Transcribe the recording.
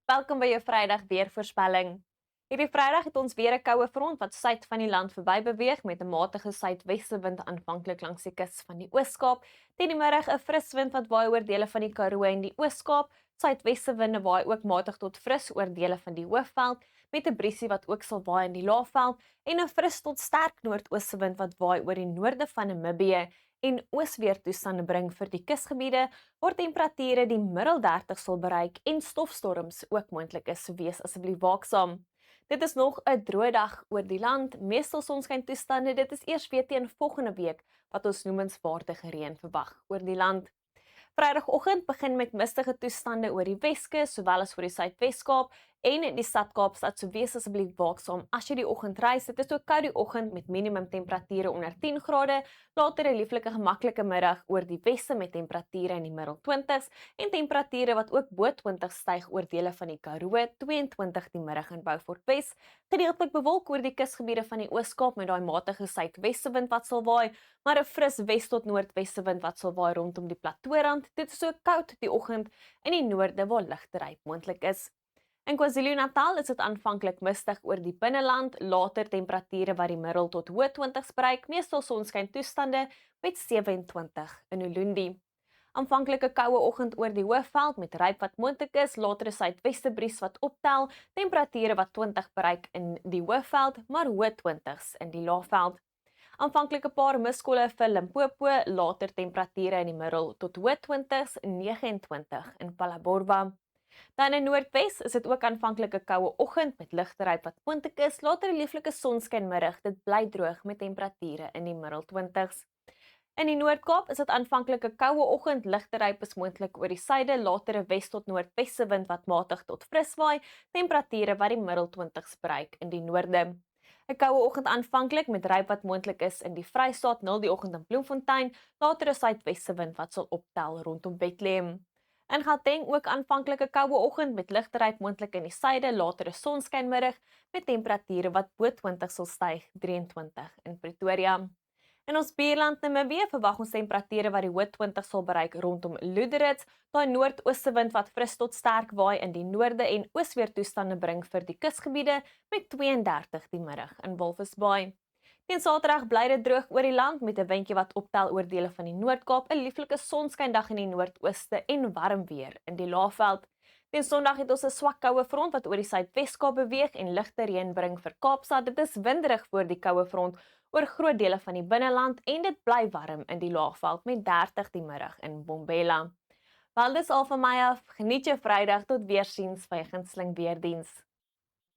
Welkom by jou Vrydag weervoorspelling. Hierdie Vrydag het ons weer 'n koue front wat suid van die land verby beweeg met 'n matige suidwestewind aanvanklik langs die kus van die Oos-Kaap. Teen die middag 'n fris wind wat waai oor dele van die Karoo en die Oos-Kaap. Suidwestewinde waai ook matig tot fris oor dele van die Hoofveld met 'n briesie wat ook sal waai in die Laagveld en 'n fris tot sterk noordoostewind wat waai oor die noorde van Namibië en oosweertoestande bring vir die kusgebiede waar temperature die middel 30 sal bereik en stofstorms ook moontlik is, so wees asseblief waaksaam. Dit is nog 'n droë dag oor die land, meestal sonskyntoestande. Dit is eers weer teen volgende week wat ons noemenswaardige reën verwag oor die land. Vrydagoggend begin met mistige toestande oor die Weskus sowel as oor die Suidwes-Kaap en die Stad Kaapstad, so wees asseblief waaksaam as jy die oggend reis. Dit is ook koud die oggend met minimum temperature onder 10 grade, later 'n lieflike gemaklike middag oor die weste met temperature in die middel 20s en temperature wat ook bo 20 styg oor dele van die Karoo, 22 die middag in Beaufort Wes. Gedeeltelik bewolk oor die kusgebiede van die Oos-Kaap met daai matige suidwestewind wat sal waai, maar 'n fris wes tot noordwestewind wat sal waai rondom die plateaurand. Dit is so koud die oggend in die noorde waar ligteryp moontlik is. In KwaZulu-Natal is dit aanvanklik mistig oor die binneland, later temperature wat die middel tot hoë 20s bereik, meestal sonskyntoestande met 27 in Ulundi. Aanvanklike koue oggend oor die Hoofveld met ryp wat moontlik is, later 'n suidwestebries wat optel, temperature wat 20 bereik in die Hoofveld, maar hoë 20s in die Laagveld. Aanvanklike paar miskolle vir Limpopo, later temperature in die middel tot hoë 20s, 29 in Phalaborwa. Dan in Noordwes is dit ook aanvanklik 'n koue oggend met ligteryp wat moontlik is, later 'n lieflike sonskynmiddag. Dit bly droog met temperature in die middel 20s. In die Noord-Kaap is dit aanvanklik 'n koue oggend, ligteryp is moontlik oor die suide, later 'n wes tot noordwestewind wat matig tot fris waai, temperature wat die middel 20s bereik in die noorde. 'n Koue oggend aanvanklik met ryp wat moontlik is in die Vrystaat, 0 die oggend in Bloemfontein, later 'n suidwestewind wat sal optel rondom Bethlehem. In Gauteng ook aanvanklike koue oggend met ligteryp moontlik in die suide, later 'n sonskynmiddag met temperature wat bo 20 sal styg, 23 in Pretoria. In ons buurland Namibië verwag ons temperature wat die hoë 20 sal bereik rondom Lüderitz, daai noordoostewind wat fris tot sterk waai in die noorde en oosweertoestande bring vir die kusgebiede met 32 die middag in Walvis Bay. Teen Saterdag bly dit droog oor die land met 'n windjie wat optel oor dele van die Noord-Kaap, 'n lieflike sonskyndag in die noordooste en warm weer in die Laagveld. Teen Sondag het ons 'n swak koue front wat oor die Suidwes-Kaap beweeg en ligte reën bring vir Kaapstad. Dit is winderig voor die koue front oor groot dele van die binneland en dit bly warm in die Laagveld met 30 die middag in Bombela. Wel, dis al van my af. Geniet jou Vrydag, tot weersiens by 'n gunsteling weerdiens.